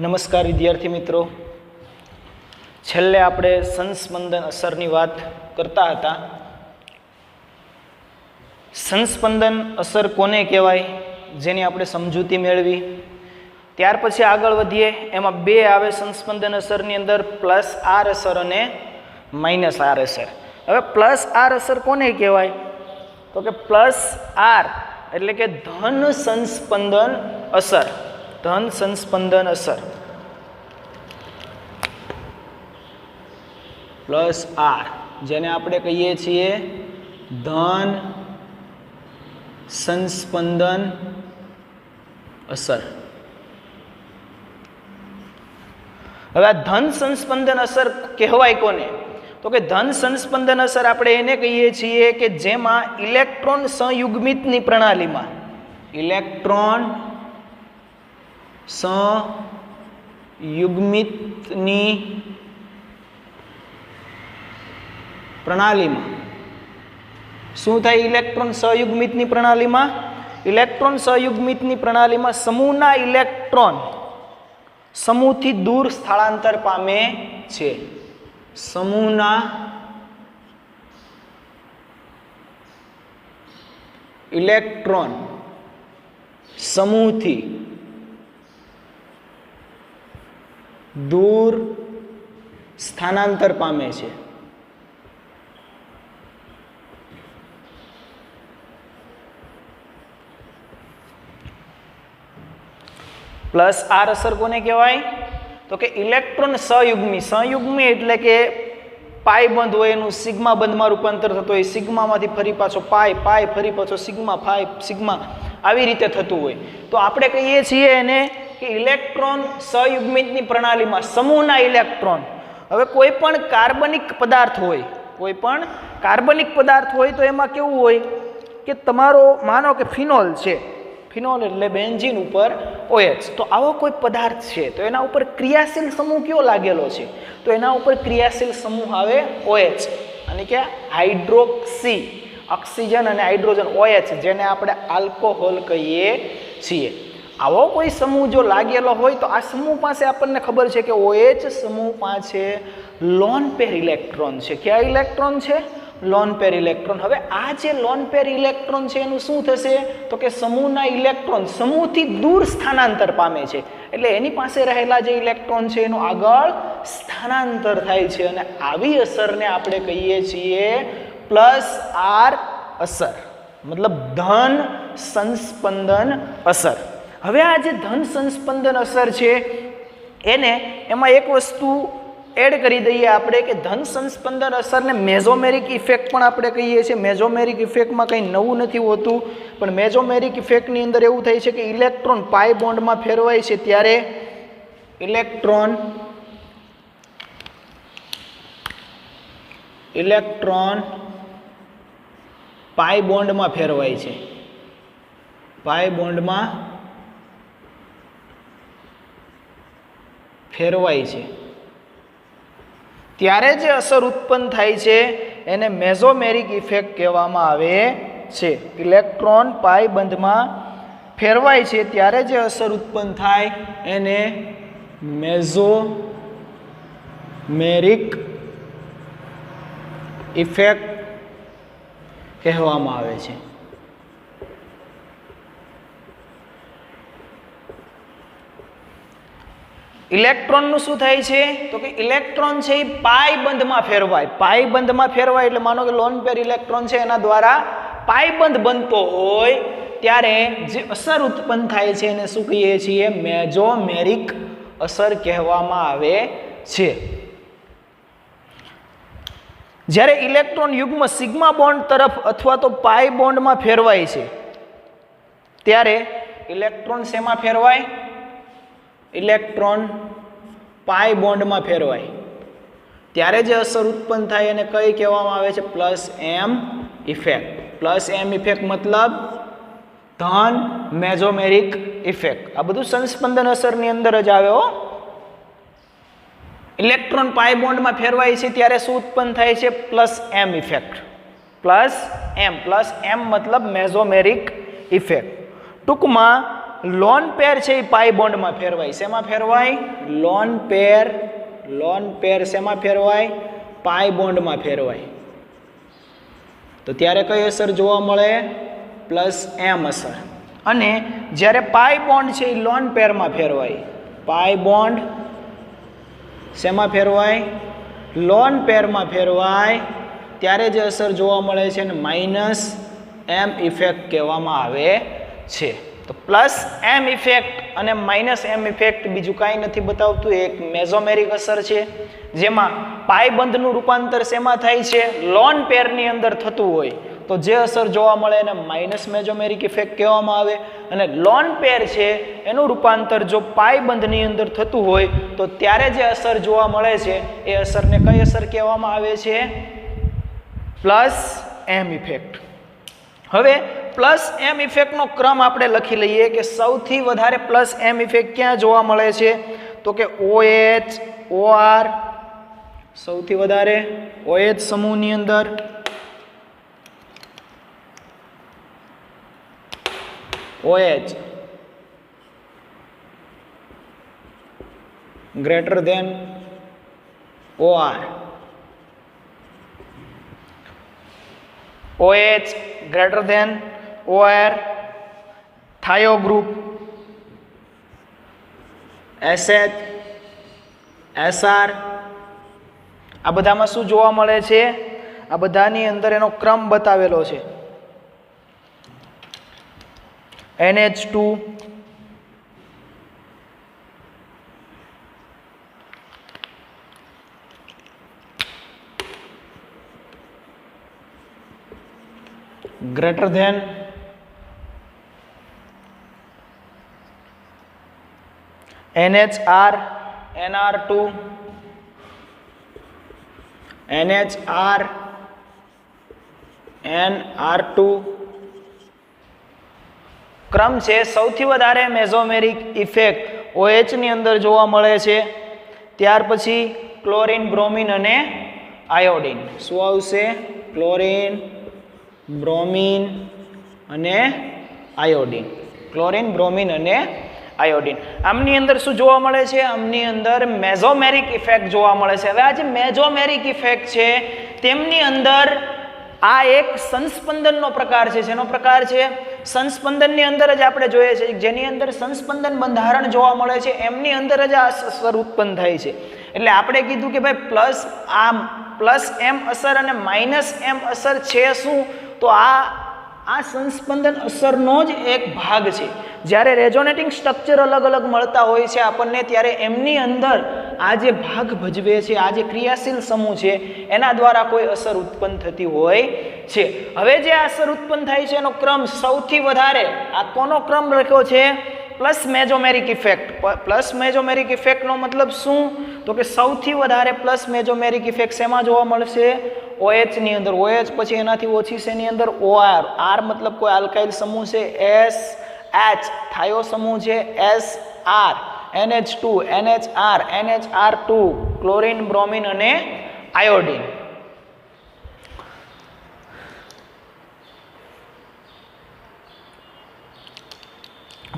નમસ્કાર વિદ્યાર્થી મિત્રો, છેલ્લે આપણે સંસ્પંદન અસરની વાત કરતા હતા. સંસ્પંદન અસર કોને કહેવાય, જેની આપણે સમજૂતી મેળવી. ત્યાર પછી આગળ વધીએ. એમાં બે આવે સંસ્પંદન અસરની અંદર, પ્લસ આર અસર અને માઇનસ આર અસર. હવે પ્લસ આર અસર કોને કહેવાય, તો કે પ્લસ આર એટલે કે ધન સંસ્પંદન અસર. ધન સંસ્પંદન અસર પ્લસ આર, જેને આપણે કહીએ છીએ ધન સંસ્પંદન અસર. હવે આ ધન સંસ્પંદન અસર કહેવાય કોને, તો કે ધન સંસ્પંદન અસર આપણે એને કહીએ છીએ કે જેમાં ઇલેક્ટ્રોન સંયુગ્મિતની પ્રણાલીમાં સંયુગ્મિતની પ્રણાલીમાં શું થાય? ઇલેક્ટ્રોન સંયુગ્મિતની પ્રણાલીમાં સમૂહના ઇલેક્ટ્રોન સમૂહથી દૂર સ્થળાંતર પામે છે. સમૂહના ઇલેક્ટ્રોન સમૂહથી દૂર સ્થાનાંતર પામે છે. પ્લસ આર અસર કોને કહેવાય, તો કે ઇલેક્ટ્રોન સંયુગ્મી એટલે કે પાઈ બંધ હોય એનું સિગ્મા બંધમાં રૂપાંતર થતું હોય, સિગ્મામાંથી ફરી પાછો પાઈ ફરી પાછો સિગ્મા આવી રીતે થતું હોય. તો આપણે કહીએ છીએ એને કે ઇલેક્ટ્રોન સંયુગ્મિતની પ્રણાલીમાં સમૂહના ઇલેક્ટ્રોન. હવે કોઈ પણ કાર્બનિક પદાર્થ હોય તો એમાં કેવું હોય કે તમારો માનો કે ફિનોલ છે, ફિનોલ એટલે બેન્ઝીન ઉપર OH. તો આવો કોઈ પદાર્થ છે તો એના ઉપર ક્રિયાશીલ સમૂહ કયો લાગેલો છે, તો એના ઉપર ક્રિયાશીલ સમૂહ આવે OH, અને કે હાઇડ્રોક્સી, ઓક્સિજન અને હાઇડ્રોજન OH, જેને આપણે આલ્કોહોલ કહીએ છીએ. આવો કોઈ સમૂહ જો લાગેલો હોય તો આ સમૂહ પાસે આપણને ખબર છે કે OH સમૂહ પાસે લોન પેર ઇલેક્ટ્રોન છે. કયા ઇલેક્ટ્રોન છે? Lone pair electron. હવે આ જે લોન પેર ઇલેક્ટ્રોન છે એનું શું થશે, તો કે સમૂહના ઇલેક્ટ્રોન સમૂહથી દૂર સ્થાનાંતર પામે છે. એટલે એની પાસે રહેલા જે ઇલેક્ટ્રોન છે એનું આગળ સ્થાનાંતર થાય છે, અને આવી અસરને આપણે કહીએ છીએ પ્લસ આર અસર, મતલબ ધન સંસ્પંદન અસર. હવે આ જે ધન સંસ્પંદન અસર છે એમાં એક વસ્તુ એડ કરી દઈએ આપણે કે ધન સંસ્પંદન અસરને મેઝોમેરિક ઇફેક્ટ પણ આપણે કહીએ છીએ. મેઝોમેરિક ઇફેક્ટમાં કંઈ નવું નથી હોતું, પણ મેઝોમેરિક ઇફેક્ટની અંદર એવું થાય છે કે ઇલેક્ટ્રોન પાઈ બોન્ડમાં ફેરવાય છે ત્યારે ઇલેક્ટ્રોન પાઈ બોન્ડમાં ફેરવાય છે. પાઈ બોન્ડમાં ફેરવાય છે ત્યારે જે અસર ઉત્પન્ન થાય છે એને મેઝોમેરિક ઇફેક્ટ કહેવામાં આવે છે. ઇલેક્ટ્રોન પાઈ બંધમાં ફેરવાય છે ત્યારે જે અસર ઉત્પન્ન થાય એને મેઝોમેરિક ઇફેક્ટ કહેવામાં આવે છે. ઇલેક્ટ્રોનનું શું થાય છે, તો કે ઇલેક્ટ્રોન છે એ પાઈ બંધમાં ફેરવાય એટલે માનો કે લોન પેર ઇલેક્ટ્રોન છે એના દ્વારા પાઈ બંધ બનતો હોય ત્યારે જે અસર ઉત્પન્ન થાય છે એને શું કહીએ છીએ? મેઝોમેરિક અસર કહેવામાં આવે છે. જ્યારે ઇલેક્ટ્રોન યુગ્મ સિગ્મા બોન્ડ તરફ અથવા તો પાઈ બોન્ડમાં ફેરવાય છે ત્યારે ઇલેક્ટ્રોન શેમાં ફેરવાય? ઇલેક્ટ્રોન પાઈ બોન્ડમાં ફેરવાય ત્યારે જે અસર ઉત્પન્ન થાય એને કઈ કહેવામાં આવે છે? Plus M effect. Plus M effect મતલબ ધન મેઝોમેરિક ઇફેક્ટ. આ બધું સંસ્પંદન અસરની અંદર જ આવે હો. ઇલેક્ટ્રોન પાઈ બોન્ડમાં ફેરવાય છે ત્યારે શું ઉત્પન્ન થાય છે? Plus M effect. Plus M મતલબ મેઝોમેરિક ઇફેક્ટ. ટૂંકમાં લોન પેર છે એ પાઈ બોન્ડમાં ફેરવાય. શેમાં ફેરવાય? લોન પેર શેમાં ફેરવાય? પાઈ બોન્ડમાં ફેરવાય. તો ત્યારે કઈ અસર જોવા મળે? +m અસર. અને જ્યારે પાઈ બોન્ડ છે એ લોન પેરમાં ફેરવાય. પાઈ બોન્ડ શેમાં ફેરવાય? લોન પેરમાં ફેરવાય. ત્યારે જે અસર જોવા મળે છે ને -m ઇફેક્ટ કહેવામાં આવે છે. તો +m ઇફેક્ટ અને -m ઇફેક્ટ બીજું કાંઈ નથી બતાવતું, એક મેઝોમેરિક અસર છે જેમાં પાઈ બંધનું રૂપાંતર શેમાં થાય છે? લોન પેરની અંદર થતું હોય તો જે અસર જોવા મળે એને માઇનસ મેઝોમેરિક ઇફેક્ટ કહેવામાં આવે. અને લોન પેર છે એનું રૂપાંતર જો પાઈ બંધની અંદર થતું હોય તો ત્યારે જે અસર જોવા મળે છે એ અસરને કઈ અસર કહેવામાં આવે છે? +m effect. હવે +m ઇફેક્ટનો ક્રમ આપણે લખી લઈએ કે સૌથી વધારે +m ઇફેક્ટ ક્યાં જોવા મળે છે? તો કે OH OR સૌથી વધારે OH સમૂહની અંદર, OH greater than OR, OH greater than OR, thio group, SH SR, આ બધામાં શું જોવા મળે છે? આ બધાની અંદર એનો ક્રમ બતાવેલો છે. NH2 greater than NHR NR2 NHR NR2 ક્રમ છે. સૌથી વધારે મેઝોમેરિક ઇફેક્ટ OH ની અંદર જોવા મળે છે. ત્યાર પછી ક્લોરીન, બ્રોમિન અને આયોડિન. શું આવશે? ક્લોરીન, બ્રોમિન અને આયોડિન. ક્લોરીન, બ્રોમિન અને આયોડિન. આમની અંદર શું જોવા મળે છે? આમની અંદર મેઝોમેરિક ઇફેક્ટ જોવા મળે છે. હવે આ જે મેઝોમેરિક ઇફેક્ટ છે તેમની અંદર આ એક સંસ્પંદનનો પ્રકાર છે. જેનો પ્રકાર છે? સંસ્પંદનની અંદર જ આપણે જોઈએ છે જેની અંદર સંસ્પંદન બંધારણ જોવા મળે છે એમની અંદર જ આ અસર ઉત્પન્ન થાય છે. એટલે આપણે કીધું કે ભાઈ +m અસર અને -m અસર છે શું? તો આ સંસ્પંદન અસરનો જ એક ભાગ છે. જ્યારે રેઝોનેટિંગ સ્ટ્રક્ચર અલગ અલગ મળતા હોય છે આપણને ત્યારે એમની અંદર આ જે ભાગ ભજવે છે, આ જે ક્રિયાશીલ સમૂહ છે એના દ્વારા કોઈ અસર ઉત્પન્ન થતી હોય છે. હવે જે અસર ઉત્પન્ન થાય છે એનો ક્રમ સૌથી વધારે આ કોનો ક્રમ રાખ્યો છે? Plus mesomeric effect. Plus mesomeric ઇફેક્ટનો મતલબ શું? તો કે સૌથી વધારે પ્લસ મેઝોમેરિક ઇફેક્ટ શેમાં જોવા મળશે? OH ની અંદર. OH પછી એનાથી ઓછી શેની અંદર? OR. R મતલબ કોઈ આલ્કાઇલ સમૂહ છે. SH થાયો સમૂહ છે. SR NH2 NHR NHR2 chlorine, bromine અને આયોડિન.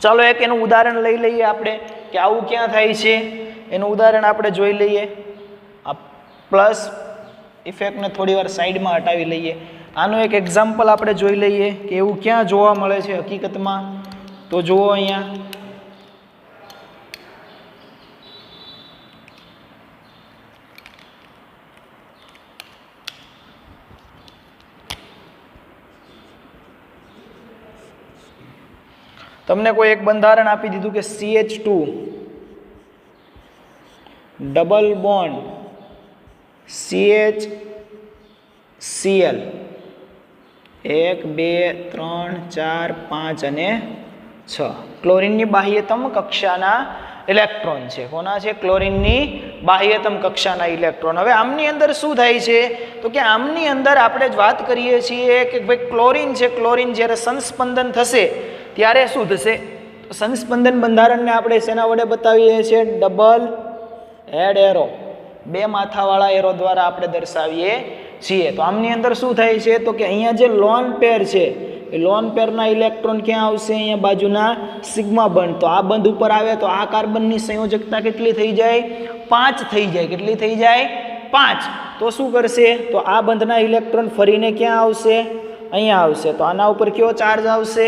ચાલો એક એનું ઉદાહરણ લઈ લઈએ આપણે કે આવું ક્યાં થાય છે. એનું ઉદાહરણ આપણે જોઈ લઈએ. આ પ્લસ ઇફેક્ટને થોડી વાર સાઈડમાં હટાવી લઈએ. આનું એક એક્ઝામ્પલ આપણે જોઈ લઈએ કે એવું ક્યાં જોવા મળે છે હકીકતમાં. તો જુઓ અહીંયા તમને કોઈ એક બંધારણ આપી દીધું કે CH2 ડબલ બોન્ડ CHCl 1 2 3 4 5 અને 6 ક્લોરીનની બાહ્યતમ કક્ષાના ઇલેક્ટ્રોન છે. કોના છે? ક્લોરીનની બાહ્યતમ કક્ષાના ઇલેક્ટ્રોન. હવે આમની અંદર શું થાય છે? તો કે આમની અંદર આપણે જ વાત કરીએ છીએ કે ભાઈ ક્લોરીન છે, ક્લોરીન જ્યારે સંસ્પંદન થશે ત્યારે શું થશે? સંસ્પંદન બંધારણને આપણે શેના વડે બતાવીએ છીએ? ડબલ હેડ એરો, બે માથાવાળા એરો દ્વારા આપણે દર્શાવીએ છીએ. તો આમની અંદર શું થાય છે? તો કે અહીંયા જે લોન પેર છે એ લોન પેરના ઇલેક્ટ્રોન ક્યાં આવશે? અહીંયા બાજુના સિગ્મા બંધ. તો આ બંધ ઉપર આવે તો આ કાર્બનની સંયોજકતા કેટલી થઈ જાય? 5 થઈ જાય. કેટલી થઈ જાય? 5. તો શું કરશે? તો આ બંધના ઇલેક્ટ્રોન ફરીને ક્યાં આવશે? અહીંયા આવશે. તો આના ઉપર કયો ચાર્જ આવશે?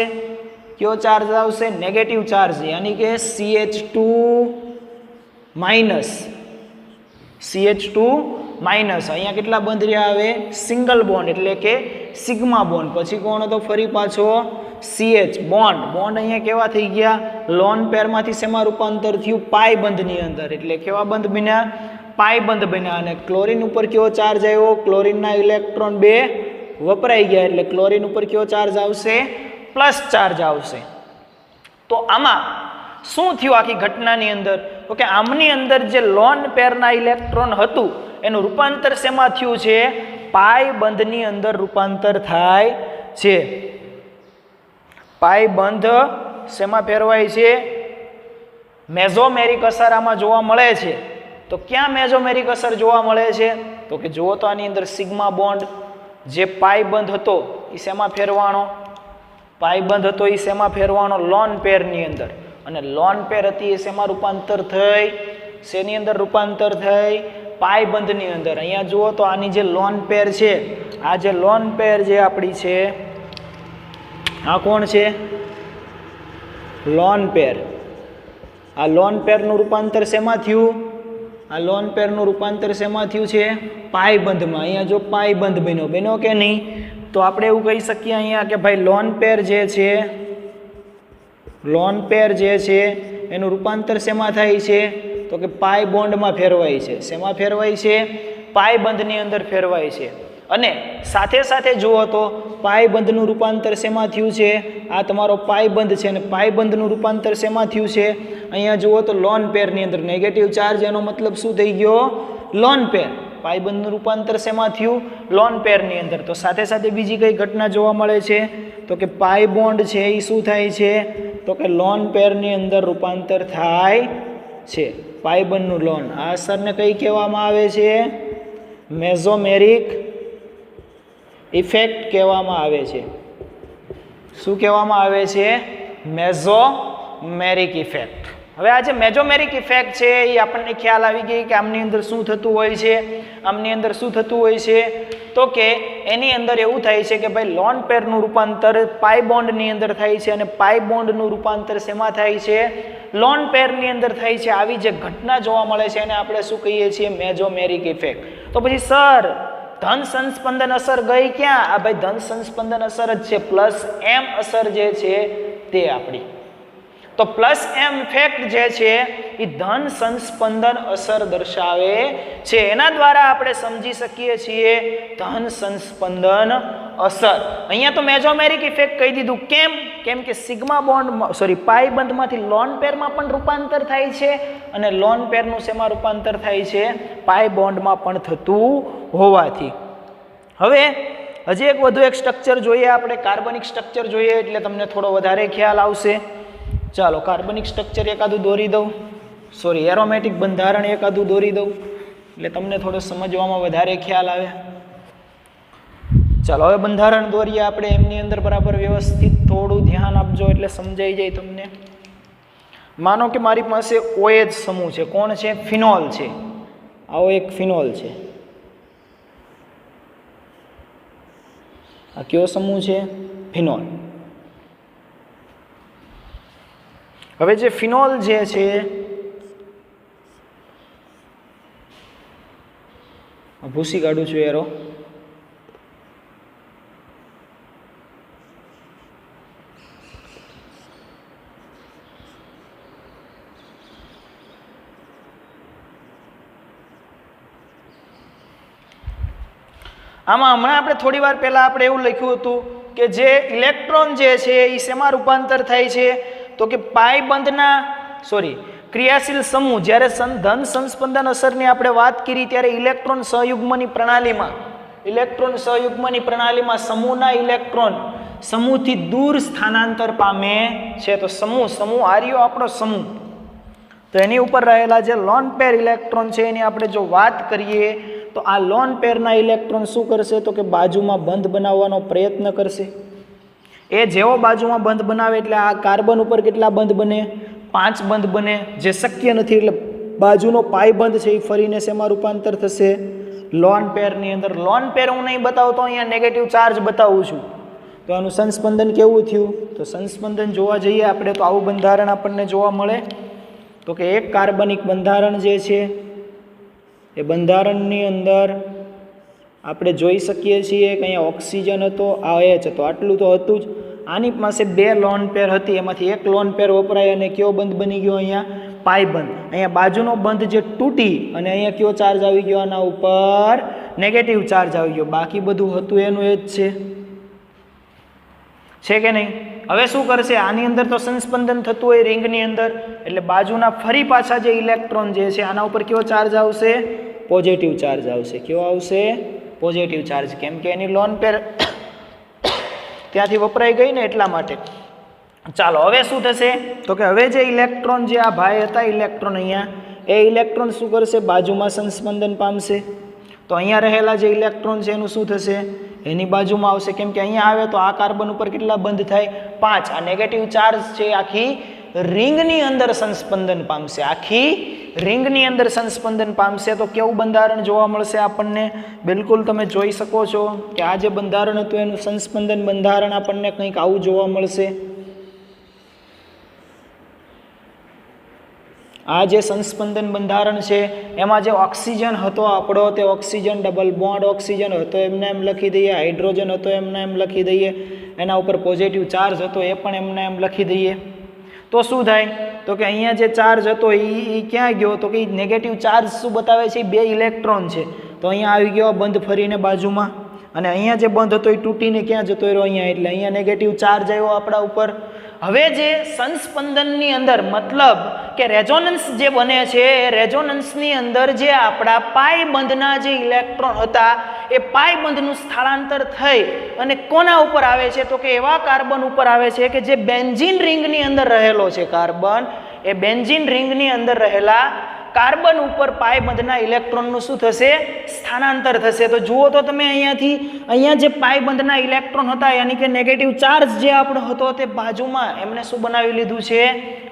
કયો ચાર્જ આવશે? નેગેટિવ ચાર્જ, યાની કે CH2 માઇનસ. CH2 minus. અહીંયા કેટલા બંધ રહ્યા આવે? સિંગલ બોન્ડ એટલે કે સિગ્મા બોન્ડ. પછી કોણ હતો? ફરી પાછો CH બોન્ડ. બોન્ડ અહીંયા કેવા થઈ ગયા? લોન પેરમાંથી શેમાં રૂપાંતર થયું? પાઈ બંધની અંદર. એટલે કેવા બંધ બન્યા? પાઈ બંધ બન્યા. અને ક્લોરીન ઉપર કેવો ચાર્જ આવ્યો? ક્લોરીનના ઇલેક્ટ્રોન 2 વપરાઈ ગયા. એટલે ક્લોરીન ઉપર કેવો ચાર્જ આવશે? પ્લસ ચાર્જ આવશે. તો આમાં શું થયું આખી ઘટનાની અંદર? તો કે આમની અંદર જે લોન પેરના ઇલેક્ટ્રોન હતું એનું રૂપાંતર શેમાં થયું છે? પાઈ બંધની અંદર રૂપાંતર થાય છે. પાઈ બંધ શેમાં ફેરવાય છે? મેઝોમેરિક અસર આમાં જોવા મળે છે. તો ક્યાં મેઝોમેરિક અસર જોવા મળે છે? તો કે જુઓ તો આની અંદર સિગ્મા બોન્ડ જે પાઈ બંધ હતો એ શેમાં ફેરવાનો? પાઈ બંધ હતો એ શેમાં ફેરવાનો? લોન પેરની અંદર. અને લોન પેર હતી એ શેમાં રૂપાંતર થઈ? શેની અંદર રૂપાંતર થઈ? પાઈ બંધની અંદર. અહીંયા જુઓ તો આની જે લોન પેર છે, આ જે લોન પેર જે આપણી છે, આ કોણ છે? Lone pair. આ લોન પેરનું રૂપાંતર શેમાં થયું? આ લોન પેરનું રૂપાંતર શેમાં થયું છે? પાઈ બંધમાં. અહીંયા જો પાઈ બંધ બન્યો કે નહીં? તો આપણે એવું કહી શકીએ અહીંયા કે ભાઈ લોન પેર જે છે, લોન પેર જે છે એનું રૂપાંતર શેમાં થાય છે? તો કે પાઈ બોન્ડમાં ફેરવાય છે. શેમાં ફેરવાય છે? પાઈ બંધની અંદર ફેરવાય છે. અને સાથે સાથે જુઓ તો પાઈ બંધનું રૂપાંતર શેમાં થયું છે? આ તમારો પાઈ બંધ છે અને પાઈ બંધનું રૂપાંતર શેમાં થયું છે? અહીંયા જુઓ તો લોન પેરની અંદર. નેગેટિવ ચાર્જ એનો મતલબ શું થઈ ગયો? Lone pair. પાઈ બંધનું રૂપાંતર શેમાં થયું? લોન પેરની અંદર. તો સાથે સાથે બીજી કઈ ઘટના જોવા મળે છે? તો કે પાઈ બોન્ડ છે એ શું થાય છે? તો કે લોન પેરની અંદર રૂપાંતર થાય છે. પાઈ બંધનું લોન. આ અસરને કઈ કહેવામાં આવે છે? મેઝોમેરિક ઇફેક્ટ કહેવામાં આવે છે. શું કહેવામાં આવે છે? Mesomeric effect. હવે આ જે મેઝોમેરિક ઇફેક્ટ છે એ આપણને ખ્યાલ આવી ગઈ કે આમની અંદર શું થતું હોય છે. આમની અંદર શું થતું હોય છે? તો કે એની અંદર એવું થાય છે કે ભાઈ લોન પેરનું રૂપાંતર પાઈ બોન્ડની અંદર થાય છે અને પાઈ બોન્ડનું રૂપાંતર શેમાં થાય છે? લોન પેરની અંદર થાય છે. આવી જે ઘટના જોવા મળે છે એને આપણે શું કહીએ છીએ? Mesomeric effect. તો પછી સર ધન સંસ્પંદન અસર ગઈ ક્યાં? આ ભાઈ ધન સંસ્પંદન અસર જ છે. પ્લસ એમ અસર જે છે તે આપણી. તો પ્લસ એમ ઇફેક્ટ જે છે એ ધન સંસ્પંદન અસર દર્શાવે છે. એના દ્વારા આપણે સમજી શકીએ છીએ ધન સંસ્પંદન અસર. અહીંયા તો મેઝોમેરિક ઇફેક્ટ કહી દીધું. કેમ કે સિગ્મા બોન્ડ પાઈ બંધમાંથી લોન પેરમાં પણ રૂપાંતર થાય છે અને લોન પેરનું શેમાં રૂપાંતર થાય છે? પાઈ બોન્ડમાં પણ થતું હોવાથી. હવે હજી એક વધુ એક સ્ટ્રક્ચર જોઈએ આપણે. કાર્બનિક સ્ટ્રક્ચર જોઈએ એટલે તમને થોડો વધારે ખ્યાલ આવશે. ચાલો કાર્બનિક સ્ટ્રક્ચર એકાદું દોરી દઉં. એરોમેટિક બંધારણ એકાદું દોરી દઉં એટલે તમને થોડો સમજવામાં વધારે ખ્યાલ આવે. ચાલો હવે બંધારણ દોરીએ આપણે. એમની અંદર બરાબર વ્યવસ્થિત થોડું ધ્યાન આપજો એટલે સમજાઈ જાય તમને. માનો કે મારી પાસે OH સમૂહ છે. કોણ છે? ફિનોલ છે. આવો એક ફિનોલ છે. આ કયો સમૂહ છે? ફિનોલ. હવે જે ફિનોલ જે છે ભૂસી કાઢું છું એરો. આમાં હમણાં આપણે થોડી વાર પહેલા આપણે એવું લખ્યું હતું કે જે ઇલેક્ટ્રોન જે છે એ શેમાં રૂપાંતર થાય છે? તો કે પાઈ બંધના ક્રિયાશીલ સમૂહ. જ્યારે ધન સંસ્પંદન અસરની આપણે વાત કરી ત્યારે ઇલેક્ટ્રોન સહયુગ્મની પ્રણાલીમાં સમૂહના ઇલેક્ટ્રોન સમૂહથી દૂર સ્થાનાંતર પામે છે. તો સમૂહ આર્યો આપણો સમૂહ. તો એની ઉપર રહેલા જે લોન પેર ઇલેક્ટ્રોન છે એની આપણે જો વાત કરીએ તો આ લોન પેરના ઇલેક્ટ્રોન શું કરશે? તો કે બાજુમાં બંધ બનાવવાનો પ્રયત્ન કરશે. એ જેવો બાજુમાં બંધ બનાવે એટલે આ કાર્બન ઉપર કેટલા બંધ બને? 5 બંધ બને, જે શક્ય નથી. એટલે બાજુનો પાઈ બંધ છે એ ફરીને શેમાં રૂપાંતર થશે? લોન પેરની અંદર. લોન પેર હું નહીં બતાવતો, અહીંયા નેગેટિવ ચાર્જ બતાવું છું. તો આનું સંસ્પંદન કેવું થયું? તો સંસ્પંદન જોવા જઈએ આપણે તો આવું બંધારણ આપણને જોવા મળે. તો કે એક કાર્બનિક બંધારણ જે છે એ બંધારણની અંદર આપણે જોઈ શકીએ છીએ કે અહીંયા ઓક્સિજન હતો, આ H હતો, આટલું તો હતું જ. આની પાસે 2 લોન પેર હતી, એમાંથી એક લોન પેર વપરાય અને કયો બંધ બની ગયો? અહીંયા પાઈ બંધ. અહીંયા બાજુનો બંધ જે તૂટી અને અહીંયા કયો ચાર્જ આવી ગયો? આના ઉપર નેગેટિવ ચાર્જ આવી ગયો. બાકી બધું હતું એનું એ જ છે કે નહીં? હવે શું કરશે? આની અંદર તો સંસ્પંદન થતું હોય રિંગની અંદર, એટલે બાજુના ફરી પાછા જે ઇલેક્ટ્રોન જે છે આના ઉપર કયો ચાર્જ આવશે? પોઝિટિવ ચાર્જ આવશે. કયો આવશે? Positive charge. કેમ કે એની લોન પેર ત્યાંથી વપરાઈ ગઈ ને એટલા માટે. ચાલો હવે શું થશે? તો કે હવે જે ઇલેક્ટ્રોન જે આ ભાઈ હતા ઇલેક્ટ્રોન અહીંયા, એ ઇલેક્ટ્રોન શું કરશે? બાજુમાં સંસ્પંદન પામશે. તો અહીંયા રહેલા જે ઇલેક્ટ્રોન છે એનું શું થશે? એની બાજુમાં આવશે. કેમ કે અહીંયા આવે તો આ કાર્બન ઉપર કેટલા બંધ થાય? 5. આ નેગેટિવ ચાર્જ છે આખી રિંગની અંદર સંસ્પંદન પામશે. આખી રિંગની અંદર સંસ્પંદન પામશે. તો કેવું બંધારણ જોવા મળશે આપણને? બિલકુલ તમે જોઈ શકો છો કે આ જે બંધારણ હતું એનું સંસ્પંદન બંધારણ આપણને કંઈક આવું જોવા મળશે. આ જે સંસ્પંદન બંધારણ છે એમાં જે ઓક્સિજન હતો આપણો, તે ઓક્સિજન ડબલ બોન્ડ ઓક્સિજન હતો એમને એમ લખી દઈએ, હાઇડ્રોજન હતો એમને એમ લખી દઈએ, એના ઉપર પોઝિટિવ ચાર્જ હતો એ પણ એમને એમ લખી દઈએ. તો શું થાય? તો કે અહીંયા જે ચાર્જ હતો એ ક્યાં ગયો? તો કે નેગેટિવ ચાર્જ શું બતાવે છે? 2 ઇલેક્ટ્રોન છે. તો અહીંયા આવી ગયો બંધ ફરીને બાજુમાં, અને અહીંયા જે બંધ હતો એ તૂટીને ક્યાં જતો રહ્યો? અહીંયા. એટલે અહીંયા નેગેટિવ ચાર્જ આવ્યો આપણા ઉપર. હવે જે સંસ્પંદનની અંદર મતલબ કે રેઝોનન્સ જે બને છે, એ રેઝોનન્સની અંદર જે આપણા પાઈ બંધના જે ઇલેક્ટ્રોન હતા એ પાઈ બંધનું સ્થળાંતર થઈ અને કોના ઉપર આવે છે? તો કે એવા કાર્બન ઉપર આવે છે કે જે બેન્ઝીન રિંગની અંદર રહેલો છે કાર્બન. એ બેન્ઝીન રિંગની અંદર રહેલા કાર્બન ઉપર પાઈ બંધના ઇલેક્ટ્રોનનું શું થશે? સ્થાનાંતર થશે. તો જુઓ તો તમે અહીંયાથી, અહીંયા જે પાઈ બંધના ઇલેક્ટ્રોન હતા યાની કે નેગેટિવ ચાર્જ જે આપણો હતો તે બાજુમાં એમણે શું બનાવી લીધું છે?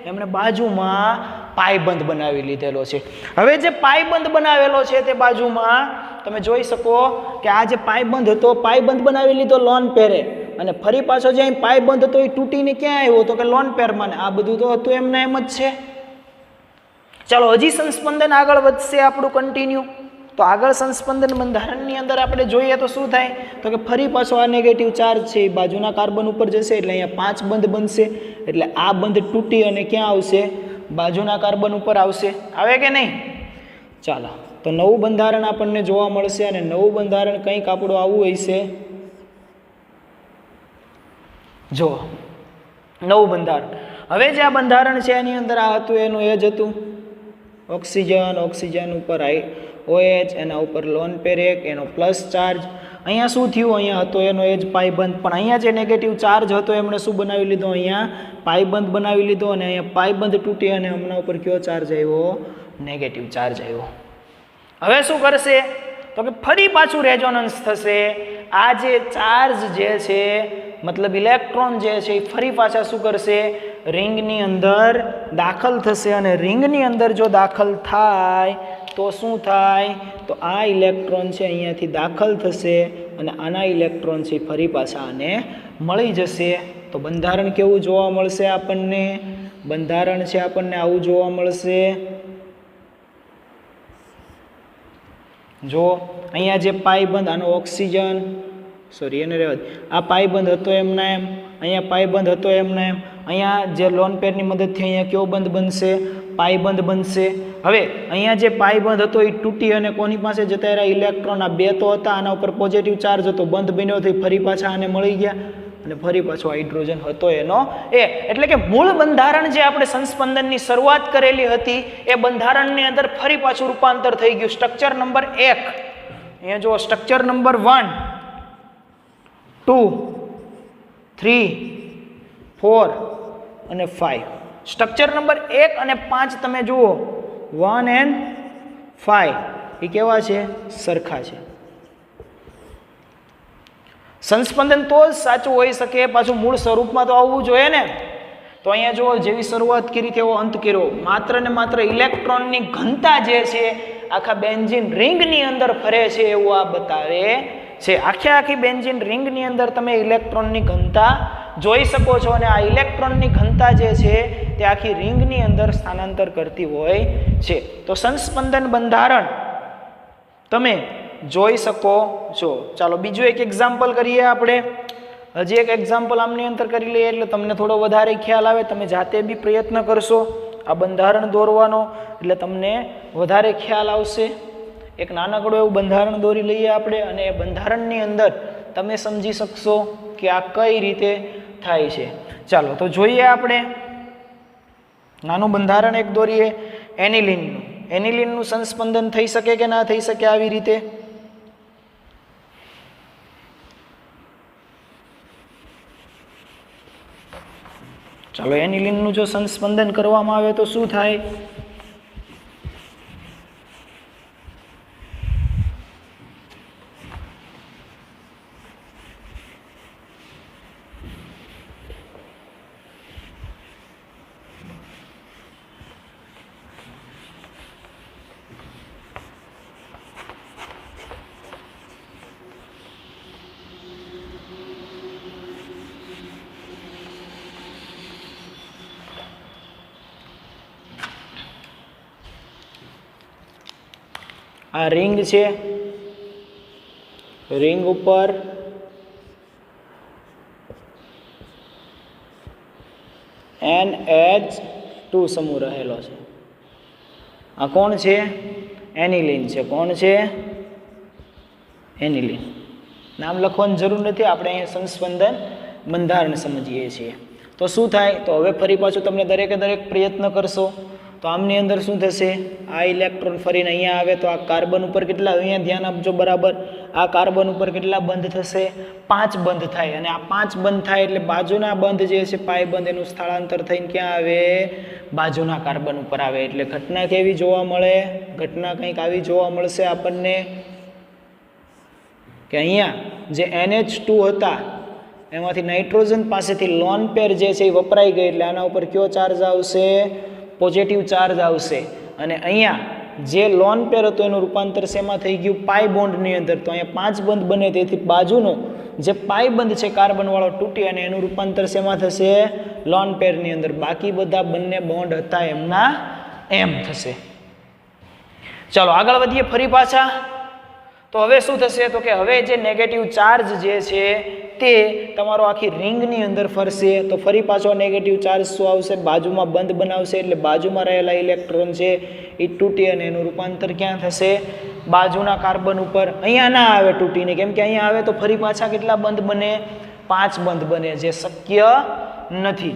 એમણે બાજુમાં પાઈ બંધ બનાવી લીધેલો છે. હવે જે પાઈ બંધ બનાવેલો છે તે બાજુમાં તમે જોઈ શકો કે આ જે પાઈ બંધ હતો, પાઈ બંધ બનાવી લીધો લોન પેરે, અને ફરી પાછો જે અહીં પાઈ બંધ હતો એ તૂટીને ક્યાં આવ્યો? તો કે લોન પેરમાં. આ બધું તો હતું એમને એમ જ છે. ચાલો હજી સંસ્પંદન આગળ વધશે આપણું કન્ટિન્યુ. તો આગળ સંસ્પંદન બંધારણની અંદર આપણે જોઈએ તો શું થાય? તો કે ફરી પાછો આ નેગેટિવ ચાર્જ છે એ બાજુના કાર્બન ઉપર જશે, એટલે અહીંયા 5 બંધ બનશે. એટલે આ બંધ તૂટી અને ક્યાં આવશે? બાજુના કાર્બન ઉપર આવશે. આવે કે નહીં? ચાલો તો નવું બંધારણ આપણને જોવા મળશે, અને નવું બંધારણ કંઈક આપણું આવું હશે. જો નવું બંધારણ. હવે જે આ બંધારણ છે એની અંદર આ હતું એનું એ જ હતું ઓક્સિજન, ઓક્સિજન ઉપર OH, એના ઉપર લોન પેર 1, એનો પ્લસ ચાર્જ. અહીંયા શું થયું? અહીંયા હતો એનો એ જ પાઈ બંધ, પણ અહીંયા જે નેગેટિવ ચાર્જ હતો એમણે શું બનાવી લીધો? અહીંયા પાઈ બંધ બનાવી લીધો, અને અહીંયા પાઈ બંધ તૂટી અને હમણાં ઉપર કયો ચાર્જ આવ્યો? નેગેટિવ ચાર્જ આવ્યો. હવે શું કરશે? તો કે ફરી પાછું રેઝોનન્સ થશે. આ જે ચાર્જ જે છે મતલબ ઇલેક્ટ્રોન જે છે એ ફરી પાછા શું કરશે? રિંગની અંદર દાખલ થશે, અને રિંગની અંદર જો દાખલ થાય તો શું થાય? તો આ ઇલેક્ટ્રોન છે અહીંયાથી દાખલ થશે, અને આના ઇલેક્ટ્રોન છે ફરી પાછા આને મળી જશે. તો બંધારણ કેવું જોવા મળશે આપણને? બંધારણ છે આપણને આવું જોવા મળશે. જો અહીંયા જે પાઈ બંધ, આનો ઓક્સિજન, સોરી એને રહેવા દે, આ પાઈ બંધ હતો એમના એમ, અહીંયા પાઈ બંધ હતો એમના એમ, અહીંયા જે લોન પેરની મદદથી અહીંયા કયો બંધ બનશે? પાઈ બંધ બનશે. હવે અહીંયા જે પાઈ બંધ હતો એ તૂટી અને કોની પાસે જતા રહ્યા? ઇલેક્ટ્રોન. આ 2 તો હતા, આના ઉપર પોઝિટિવ ચાર્જ હતો, બંધ બન્યો થઈ, ફરી પાછા આને મળી ગયા, અને ફરી પાછો હાઇડ્રોજન હતો એનો એ. એટલે કે મૂળ બંધારણ જે આપણે સંસ્પંદનની શરૂઆત કરેલી હતી એ બંધારણની અંદર ફરી પાછું રૂપાંતર થઈ ગયું. સ્ટ્રક્ચર નંબર 1 અહીંયા જો, સ્ટ્રક્ચર નંબર 1, 2, 3, 4 અને 5. સ્ટ્રક્ચર નંબર 1 અને 5 તમે જુઓ, 1 and 5 એ કેવા છે? સરખા છે. સંસ્પંદન તો જ સાચું હોઈ શકે, પાછું મૂળ સ્વરૂપમાં તો આવવું જોઈએ ને. તો અહીંયા જો જેવી શરૂઆત કરી તેવો અંત કર્યો. માત્ર ને માત્ર ઇલેક્ટ્રોનની ઘનતા જે છે આખા બેન્ઝીન રિંગની અંદર ફરે છે એવું આ બતાવે છે. આખી બેન્ઝીન રિંગની અંદર તમે ઇલેક્ટ્રોનની ઘનતા જોઈ શકો છો, અને આ ઇલેક્ટ્રોનની ઘનતા જે છે તે આખી રિંગની અંદર સ્થાનાંતર કરતી હોય છે. તો સંસ્પંદન બંધારણ તમે જોઈ શકો છો. ચાલો બીજું એક એક્ઝામ્પલ કરીએ આપણે. હજી એક એક્ઝામ્પલ આમની અંદર કરી લઈએ એટલે તમને થોડો વધારે ખ્યાલ આવે. તમે જાતે બી પ્રયત્ન કરશો આ બંધારણ દોરવાનો એટલે તમને વધારે ખ્યાલ આવશે. એક નાનકડું એવું બંધારણ દોરી લઈએ આપણે, અને એ બંધારણની અંદર તમે સમજી શકશો કે આ કઈ રીતે થાય છે. ચાલો તો જોઈએ આપણે. નાનું બંધારણ એક દોરીએ એનિલિનનું. એનિલિનનું સંસ્પંદન થઈ શકે કે ના થઈ શકે આવી રીતે? ચાલો એનિલિનનું જો સંસ્પંદન કરવામાં આવે તો શું થાય? આ રિંગ છે, રિંગ ઉપર NH2 સમૂહ રહેલો છે. આ કોણ છે? એનિલિન છે. કોણ છે? એનિલિન. નામ લખવાની જરૂર નથી, આપણે અહીંયા સંસ્પંદન બંધારણ સમજીએ છીએ. તો શું થાય? તો હવે ફરી પાછું તમને દરેકે દરેક પ્રયત્ન કરશો તો આમની અંદર શું થશે? આ ઇલેક્ટ્રોન ફરીને અહીંયા આવે તો આ કાર્બન ઉપર કેટલા, અહીંયા ધ્યાન આપજો બરાબર, આ કાર્બન ઉપર કેટલા બંધ થશે? 5 બંધ થાય. અને આ 5 બંધ થાય એટલે બાજુના બંધ જે છે પાય બંધ એનું સ્થળાંતર થઈને ક્યાં આવે? બાજુના કાર્બન ઉપર આવે. એટલે ઘટના કેવી જોવા મળે? ઘટના કંઈક આવી જોવા મળશે આપણને કે અહીંયા જે NH2 હતા એમાંથી નાઇટ્રોજન પાસેથી લોન પેર જે છે એ વપરાઈ ગઈ, એટલે આના ઉપર કયો ચાર્જ આવશે? પોઝિટિવ ચાર્જ આવશે. અને અહીંયા જે લોન પેર હતો એનું રૂપાંતર શેમાં થઈ ગયું? પાઈ બોન્ડની અંદર. તો અહીંયા 5 બંધ બને, તેથી બાજુનો જે પાઈ બંધ છે કાર્બન વાળો તૂટી અને એનું રૂપાંતર શેમાં થશે? લોન પેરની અંદર. બાકી બધા બંને બોન્ડ હતા એમના એમ થશે. ચાલો આગળ વધીએ ફરી પાછા. તો હવે શું થશે? તો કે હવે જે નેગેટિવ ચાર્જ જે છે તે તમારો આખી રિંગની અંદર ફરશે. તો ફરી પાછો નેગેટિવ ચાર્જ શું આવશે? બાજુમાં બંધ બનાવશે. એટલે બાજુમાં રહેલા ઇલેક્ટ્રોન છે એ તૂટી અને એનું રૂપાંતર ક્યાં થશે? બાજુના કાર્બન ઉપર. અહીંયા ના આવે તૂટીને, કેમ કે અહીંયા આવે તો ફરી પાછા કેટલા બંધ બને? 5 બંધ બને, જે શક્ય નથી.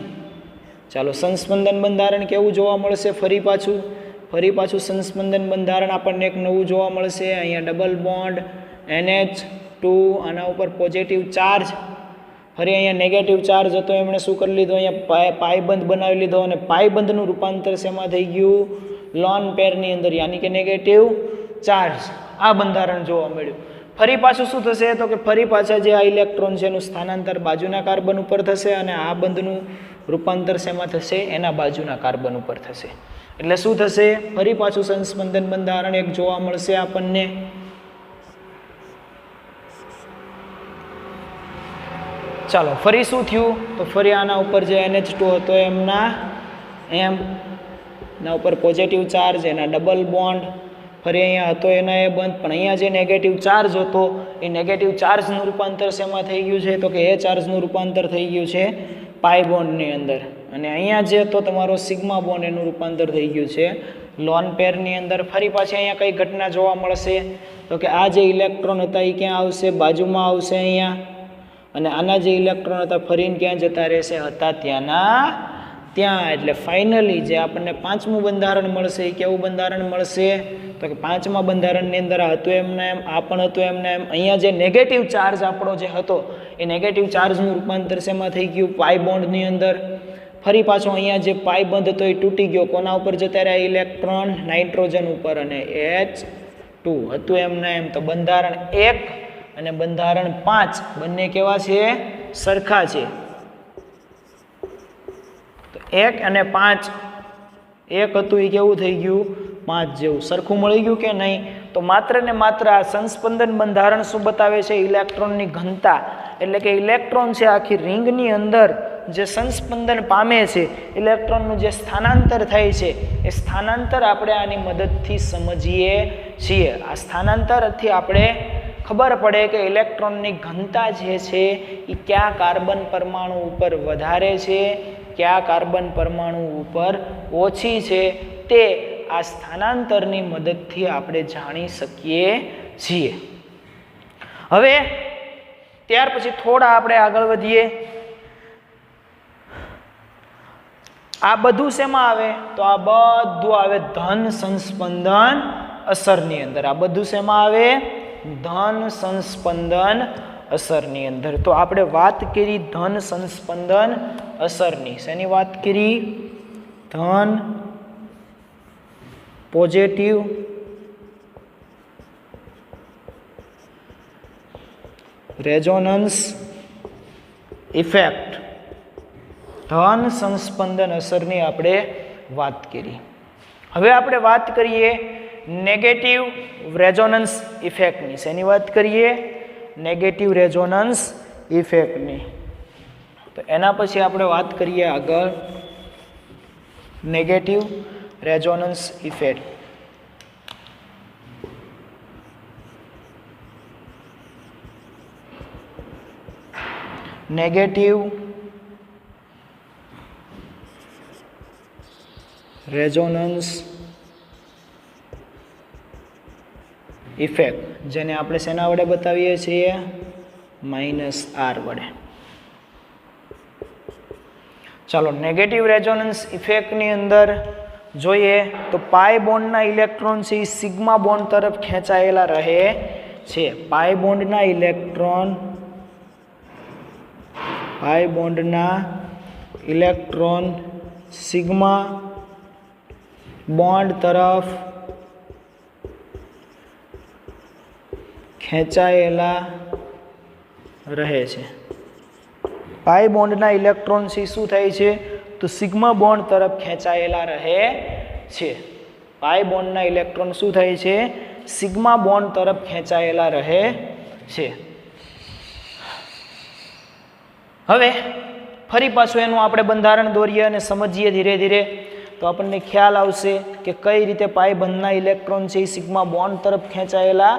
ચાલો સંસ્પંદન બંધારણ કેવું જોવા મળશે? ફરી પાછું સંસ્પંદન બંધારણ આપણને એક નવું જોવા મળશે. અહીંયા ડબલ બોન્ડ NH2, આના ઉપર પોઝિટિવ ચાર્જ, ફરી અહીંયા નેગેટિવ ચાર્જ હતો એમણે શું કરી લીધો? અહીંયા પાયબંધ બનાવી લીધો, અને પાયબંધનું રૂપાંતર શેમાં થઈ ગયું? લોન પેરની અંદર, યાની કે નેગેટિવ ચાર્જ. આ બંધારણ જોવા મળ્યું. ફરી પાછું શું થશે? તો કે ફરી પાછા જે આ ઇલેક્ટ્રોન છે એનું સ્થાનાંતર બાજુના કાર્બન ઉપર થશે, અને આ બંધનું રૂપાંતર શેમાં થશે? એના બાજુના કાર્બન ઉપર થશે. એટલે શું થશે? ફરી પાછું સંસ્પંદન બંધારણ એક જોવા મળશે આપણને. ચાલો ફરી શું થયું? તો ફરી આના ઉપર જે NH2 હતો એમના ઉપર પોઝિટિવ ચાર્જ, એના ડબલ બોન્ડ, ફરી અહીંયા હતો એના એ બંધ, પણ અહીંયા જે નેગેટિવ ચાર્જ હતો એ નેગેટિવ ચાર્જનું રૂપાંતર શેમાં થઈ ગયું છે? તો કે એ ચાર્જનું રૂપાંતર થઈ ગયું છે પાઈ બોન્ડની અંદર. અને અહીંયા જે હતો તમારો સિગ્મા બોન્ડ, એનું રૂપાંતર થઈ ગયું છે લોન પેરની અંદર. ફરી પાછી અહીંયા કઈ ઘટના જોવા મળશે? તો કે આ જે ઇલેક્ટ્રોન હતા એ ક્યાં આવશે? બાજુમાં આવશે અહીંયા. અને આના જે ઇલેક્ટ્રોન હતા ફરીને ક્યાં જતા રહેશે? હતા ત્યાંના ત્યાં. એટલે ફાઇનલી જે આપણને 5મું બંધારણ મળશે એ કેવું બંધારણ મળશે? તો કે 5મા બંધારણની અંદર હતું એમને એમ, આ પણ હતું એમને એમ. અહીંયા જે નેગેટિવ ચાર્જ આપણો જે હતો એ નેગેટિવ ચાર્જનું રૂપાંતર શેમાં થઈ ગયું? પાઈ બોન્ડની અંદર. ફરી પાછો અહીંયા જે પાઈ બંધ હતો એ તૂટી ગયો. કોના ઉપર જતા રહ્યા? ઇલેક્ટ્રોન નાઇટ્રોજન ઉપર, અને H2 હતું એમને એમ. તો બંધારણ 1 અને બંધારણ 5 બંને કેવા છે? સરખા છે. તો 1 અને 5, 1 હતું એ કેવું થઈ ગયું? 5 જેવું. સરખું મળી ગયું કે નહીં? તો માત્ર ને માત્ર આ સંસ્પંદન બંધારણ શું બતાવે છે? ઇલેક્ટ્રોનની ઘનતા, એટલે કે ઇલેક્ટ્રોન છે આખી રિંગની અંદર જે સંસ્પંદન પામે છે, ઇલેક્ટ્રોનનું જે સ્થાનાંતર થાય છે, એ સ્થાનાંતર આપણે આની મદદથી સમજીએ છીએ. આ સ્થાનાંતરથી આપણે ખબર પડે કે ઇલેક્ટ્રોનની ઘનતા જે છે એ કયા કાર્બન પરમાણુ ઉપર વધારે છે, કયા કાર્બન પરમાણુ ઉપર ઓછી છે, તે આ સ્થાનાંતરની મદદથી આપણે જાણી શકીએ છીએ. હવે ત્યાર પછી થોડા આપણે આગળ વધીએ. આ બધું શેમાં આવે? તો આ બધું આવે ધન સંસ્પંદન અસરની અંદર. આ બધું શેમાં આવે? ધન સંસ્પંદન અસરની અંદર. તો આપણે વાત કરી ધન સંસ્પંદન અસરની. શેની વાત કરી? ધન પોઝિટિવ રેઝોનન્સ ઇફેક્ટ, ધન સંસ્પંદન અસરની આપણે વાત કરી. હવે આપણે વાત કરીએ નેગેટિવ રેઝોનન્સ ઇફેક્ટની. શેની વાત કરીએ? નેગેટિવ રેઝોનન્સ ઇફેક્ટની. તો એના પછી આપણે વાત કરીએ આગળ negative resonance effect. Negative resonance effect, જેને આપણે શેના વડે બતાવીએ છીએ? -R વડે. ચાલો નેગેટિવ રેઝોનન્સ ઇફેક્ટની અંદર જોઈએ તો પાઈ બોન્ડના ઇલેક્ટ્રોન છે એ સિગ્મા બોન્ડ તરફ ખેંચાયેલા રહે છે. પાઈ બોન્ડના ઇલેક્ટ્રોન સિગ્મા બોન્ડ તરફ ખેંચાયેલા રહે છે. પાઈ બોન્ડના ઇલેક્ટ્રોન થી શું થાય છે? તો સિગ્મા બોન્ડ તરફ ખેંચાયેલા રહે છે. પાઈ બોન્ડના ઇલેક્ટ્રોન શું થાય છે? સિગ્મા બોન્ડ તરફ ખેંચાયેલા રહે છે. હવે ફરી પાછું એનું આપણે બંધારણ દોરીએ અને સમજીએ ધીરે ધીરે, તો આપણને ખ્યાલ આવશે કે કઈ રીતે પાઈ બંધના ઇલેક્ટ્રોન છે એ સિગ્મા બોન્ડ તરફ ખેંચાયેલા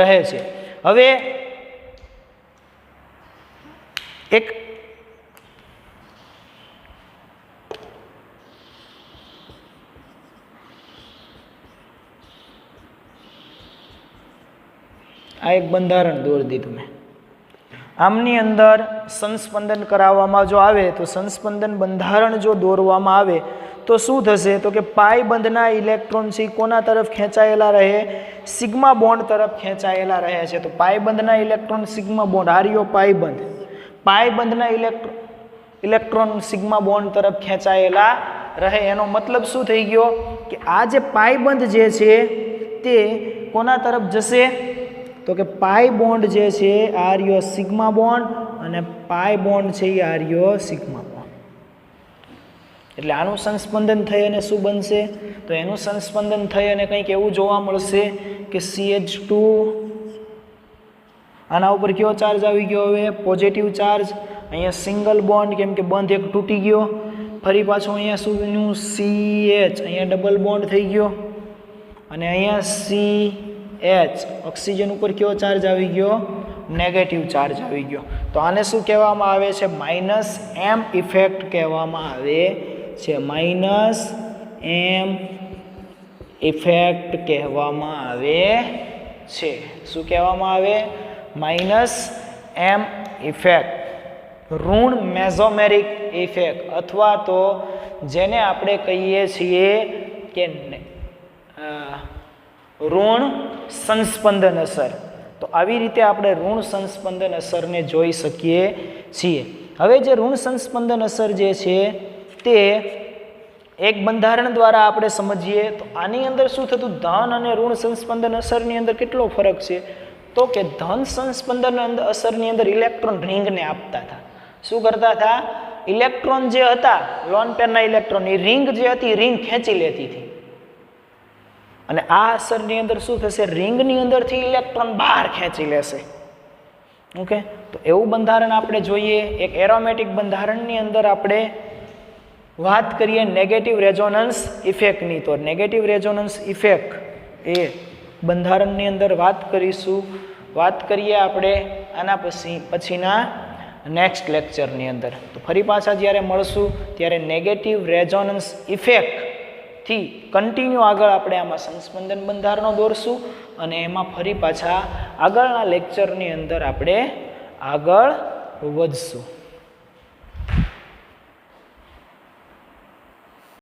રહે છે. હવે એક આ એક બંધારણ દોરી દીધું મેં. આમની અંદર સંસ્પંદન કરાવવામાં જો આવે તો સંસ્પંદન બંધારણ જો દોરવામાં આવે તો શું થશે? તો કે પાઈ બંધના ઇલેક્ટ્રોન છે કોના તરફ ખેંચાયેલા રહે? સિગ્મા બોન્ડ તરફ ખેંચાયેલા રહે છે. તો પાઈ બંધના ઇલેક્ટ્રોન સિગ્મા બોન્ડ, આર્યો પાઈ બંધ, પાઈ બંધના ઇલેક્ટ્રોન સિગ્મા બોન્ડ તરફ ખેંચાયેલા રહે. એનો મતલબ શું થઈ ગયો? કે આ જે પાઈ બંધ જે છે તે કોના તરફ જશે? તો કે પાઈ બોન્ડ જે છે આર્યો સિગ્મા બોન્ડ અને પાઈ બોન્ડ છે એ આર્યો સિગ્મા બોન્ડ. એટલે આનું સંસ્પંદન થઈ અને શું બનશે? તો એનું સંસ્પંદન થઈ અને કંઈક એવું જોવા મળશે કે CH2, આના ઉપર કયો ચાર્જ આવી ગયો? હવે પોઝિટિવ ચાર્જ. અહીંયા સિંગલ બોન્ડ, કેમ કે બંધ એક તૂટી ગયો. ફરી પાછું અહીંયા શું બન્યું? CH, અહીંયા ડબલ બોન્ડ થઈ ગયો અને અહીંયા CH, ઓક્સિજન ઉપર કયો ચાર્જ આવી ગયો? નેગેટિવ ચાર્જ આવી ગયો. તો આને શું કહેવામાં આવે છે? -M ઇફેક્ટ કહેવામાં આવે છે. -M ઇફેક્ટ કહેવામાં આવે છે. શું કહેવામાં આવે? -M ઇફેક્ટ, ઋણ મેઝોમેરિક ઇફેક્ટ, અથવા તો જેને આપણે કહીએ છીએ કે ઋણ સંસ્પંદન અસર. તો આવી રીતે આપણે ઋણ સંસ્પંદન અસરને જોઈ શકીએ છીએ. હવે જે ઋણ સંસ્પંદન અસર જે છે તે એક બંધારણ દ્વારા આપણે સમજીએ તો આની અંદર શું થતું? ધન અને ઋણ સંસ્પંદન અસરની અંદર કેટલો ફરક છે? તો કે ધન સંસ્પંદન અસરની અંદર ઇલેક્ટ્રોન રિંગને આપતા હતા. શું કરતા હતા? ઇલેક્ટ્રોન જે હતા લોન પેરના ઇલેક્ટ્રોન, એ રિંગ જે હતી રિંગ ખેંચી લેતી હતી. અને આ અસરની અંદર શું થશે? રિંગની અંદરથી ઇલેક્ટ્રોન બહાર ખેંચી લેશે. ઓકે, તો એવું બંધારણ આપણે જોઈએ. એક એરોમેટિક બંધારણની અંદર આપણે વાત કરીએ નેગેટિવ રેઝોનન્સ ઇફેક્ટની. તો નેગેટિવ રેઝોનન્સ ઇફેક્ટ એ બંધારણની અંદર વાત કરીશું. વાત કરીએ આપણે આના પછીના નેક્સ્ટ લેક્ચરની અંદર. તો ફરી પાછા જ્યારે મળશું ત્યારે નેગેટિવ રેઝોનન્સ ઇફેક્ટથી કન્ટિન્યુ આગળ આપણે આમાં સંસ્પંદન બંધારણો દોરશું અને એમાં ફરી પાછા આગળના લેક્ચરની અંદર આપણે આગળ વધશું.